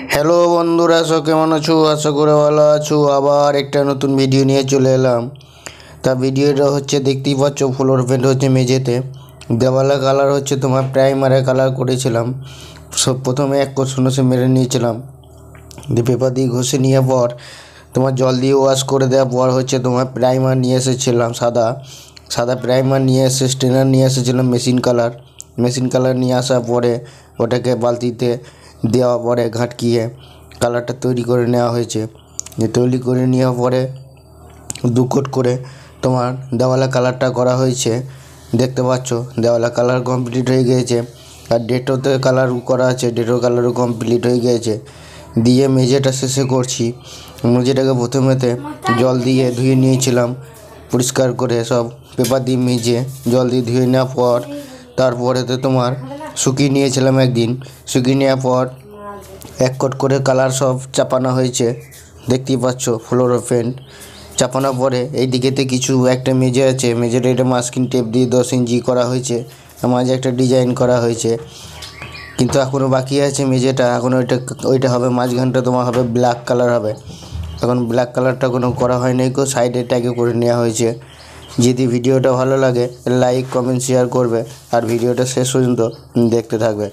Hello বন্ধুরা, কেমন আছো? আশা করে ভালো আছো। আবার একটা নতুন ভিডিও নিয়ে চলে এলাম। তা ভিডিওটা হচ্ছে দেখতেই পাচ্ছ, ফ্লোর পেন্ট হচ্ছে মেঝেতে, দেওয়ালে কালার হচ্ছে তোমার প্রাইমারে কালার করেছিলাম। সব প্রথমে এক কোষে মেরে নিয়েছিলাম, দিয়ে পেপার দিয়ে ঘষে নেওয়ার পর তোমার জল দিয়ে ওয়াশ করে দেওয়ার পর হচ্ছে তোমার প্রাইমার নিয়ে এসেছিলাম, সাদা সাদা প্রাইমার নিয়ে এসে স্টেনার নিয়ে এসেছিলাম, মেশিন কালার নিয়ে আসার পরে ওটাকে বালতিতে দেওয়ার পরে ঘাটকিয়ে কালারটা তৈরি করে নেওয়া হয়েছে। তৈরি করে নেওয়ার পরে 2 কোট করে তোমার দেওয়ালে কালারটা করা হয়েছে। দেখতে পাচ্ছ দেওয়ালে কালার কমপ্লিট হয়ে গিয়েছে। আর ডেটোতে কালার করা আছে, ডেটোর কালারও কমপ্লিট হয়ে গিয়েছে। দিয়ে মেঝেটা শেষে করছি। মেঝেটাকে প্রথমেতে জল দিয়ে ধুয়ে নিয়েছিলাম, পরিষ্কার করে সব পেপার দিয়ে মেজে জল দিয়ে ধুয়ে নেওয়ার পর তারপরেতে তোমার শুকিয়ে নিয়েছিলাম একদিন। শুকিয়ে নেওয়ার পর 1 কোট করে কালার সব চাপানো হয়েছে। দেখতেই পাচ্ছ ফ্লোর পেন্ট চাপানোর পরে এই দিকেতে কিছু একটা মেঝে আছে, মেঝেটা এটা মাস্কিং টেপ দিয়ে 10 ইঞ্চি করা হয়েছে, মাঝে একটা ডিজাইন করা হয়েছে। কিন্তু এখনও বাকি আছে মেঝেটা, এখন ওইটা হবে মাঝখানটা তোমার হবে ব্ল্যাক কালার হবে। এখন ব্ল্যাক কালারটা কোনো করা হয়নি, সাইডেরটাকে করে নেওয়া হয়েছে। যদি ভিডিওটা ভালো লাগে লাইক কমেন্ট শেয়ার করবে আর ভিডিওটা শেষ পর্যন্ত দেখতে থাকবে।